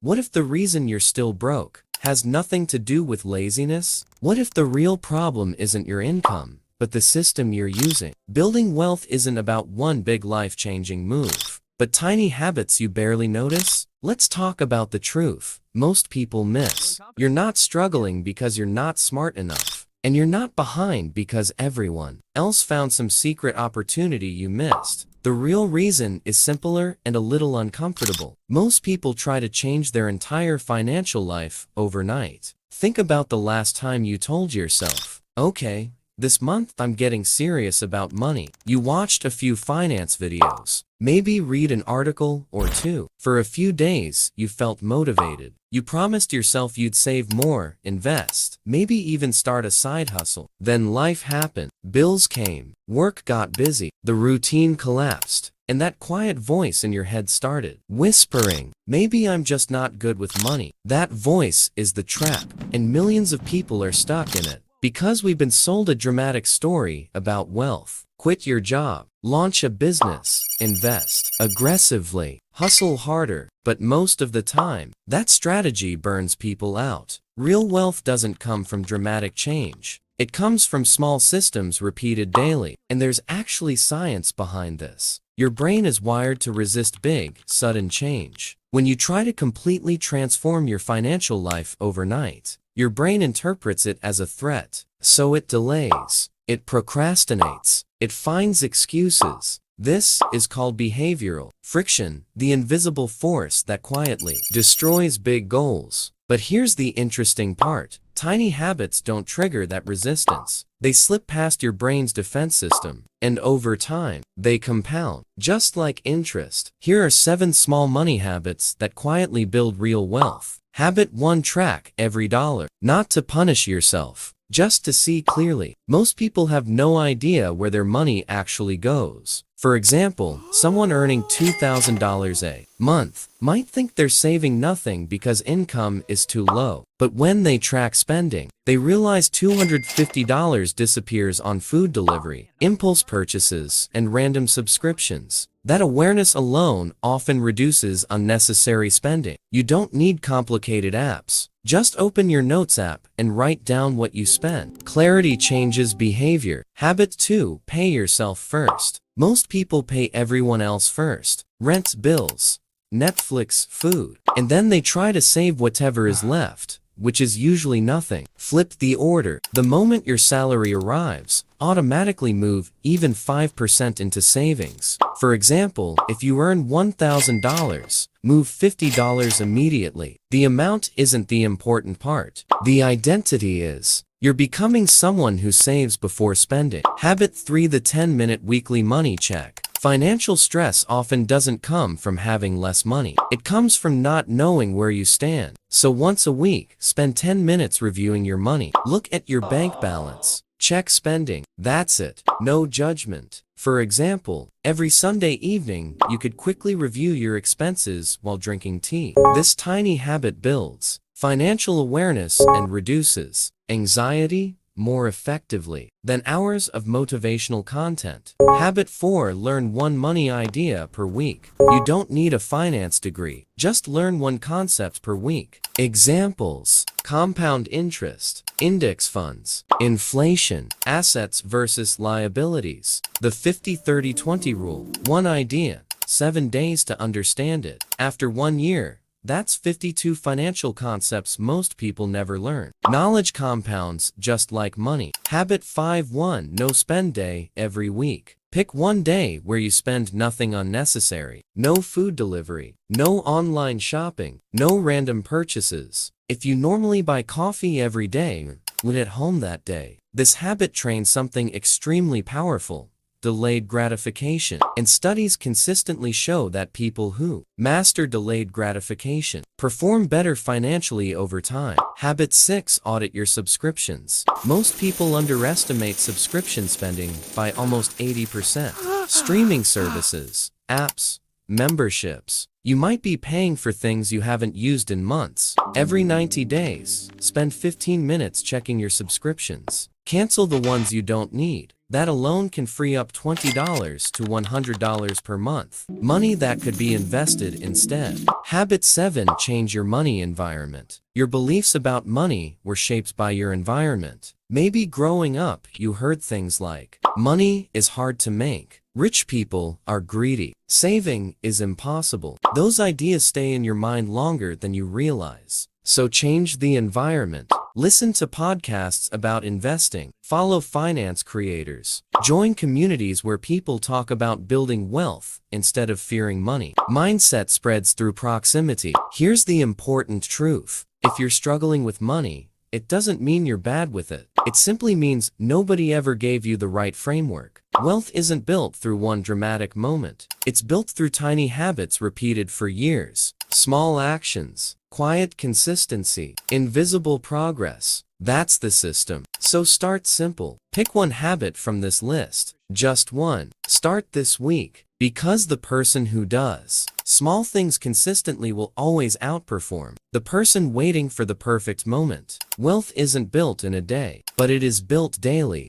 What if the reason you're still broke has nothing to do with laziness? What if the real problem isn't your income, but the system you're using? Building wealth isn't about one big life-changing move, but tiny habits you barely notice. Let's talk about the truth most people miss. You're not struggling because you're not smart enough. And you're not behind because everyone else found some secret opportunity you missed. The real reason is simpler and a little uncomfortable. Most people try to change their entire financial life overnight. Think about the last time you told yourself, okay, this month I'm getting serious about money. You watched a few finance videos, maybe read an article or two. For a few days, you felt motivated. You promised yourself you'd save more, invest, maybe even start a side hustle. Then life happened. Bills came, work got busy, the routine collapsed, and that quiet voice in your head started whispering, maybe I'm just not good with money. That voice is the trap, and millions of people are stuck in it. Because we've been sold a dramatic story about wealth. Quit your job, launch a business, invest aggressively, hustle harder, but most of the time, that strategy burns people out. Real wealth doesn't come from dramatic change. It comes from small systems repeated daily, and there's actually science behind this. Your brain is wired to resist big, sudden change. When you try to completely transform your financial life overnight, your brain interprets it as a threat, so it delays, it procrastinates, it finds excuses. This is called behavioral friction, the invisible force that quietly destroys big goals. But here's the interesting part. Tiny habits don't trigger that resistance. They slip past your brain's defense system, and over time, they compound. Just like interest, here are 7 small money habits that quietly build real wealth. Habit 1: track every dollar. Not to punish yourself, just to see clearly. Most people have no idea where their money actually goes. For example, someone earning $2,000 a month might think they're saving nothing because income is too low. But when they track spending, they realize $250 disappears on food delivery, impulse purchases, and random subscriptions. That awareness alone often reduces unnecessary spending. You don't need complicated apps. Just open your Notes app and write down what you spend. Clarity changes behavior. Habit 2: pay yourself first. Most people pay everyone else first. Rent, bills, Netflix, food. And then they try to save whatever is left, which is usually nothing. Flip the order. The moment your salary arrives, automatically move even 5% into savings. For example, if you earn $1,000, move $50 immediately. The amount isn't the important part. The identity is. You're becoming someone who saves before spending. Habit 3: the 10-minute weekly money check. Financial stress often doesn't come from having less money. It comes from not knowing where you stand. So once a week, spend 10 minutes reviewing your money. Look at your bank balance. Check spending. That's it. No judgment. For example, every Sunday evening, you could quickly review your expenses while drinking tea. This tiny habit builds financial awareness and reduces anxiety more effectively than hours of motivational content. Habit 4: learn one money idea per week. You don't need a finance degree. Just learn one concept per week. Examples: compound interest, index funds, inflation, assets versus liabilities, the 50-30-20 rule. One idea, 7 days to understand it. After 1 year, that's 52 financial concepts most people never learn. Knowledge compounds just like money. Habit 5: no spend day every week. Pick one day where you spend nothing unnecessary. No food delivery, no online shopping, no random purchases. If you normally buy coffee every day, eat at home that day. This habit trains something extremely powerful: delayed gratification. And studies consistently show that people who master delayed gratification perform better financially over time. Habit 6: audit your subscriptions. Most people underestimate subscription spending by almost 80%. Streaming services, apps, memberships. You might be paying for things you haven't used in months. Every 90 days, spend 15 minutes checking your subscriptions. Cancel the ones you don't need. That alone can free up $20 to $100 per month. Money that could be invested instead. Habit 7. Change your money environment. Your beliefs about money were shaped by your environment. Maybe growing up, you heard things like, money is hard to make. Rich people are greedy. Saving is impossible. Those ideas stay in your mind longer than you realize. So change the environment. Listen to podcasts about investing. Follow finance creators. Join communities where people talk about building wealth instead of fearing money. Mindset spreads through proximity. Here's the important truth. If you're struggling with money, it doesn't mean you're bad with it. It simply means nobody ever gave you the right framework. Wealth isn't built through one dramatic moment. It's built through tiny habits repeated for years. Small actions, quiet consistency, invisible progress. That's the system. So start simple. Pick one habit from this list. Just one. Start this week. Because the person who does small things consistently will always outperform the person waiting for the perfect moment. Wealth isn't built in a day, but it is built daily.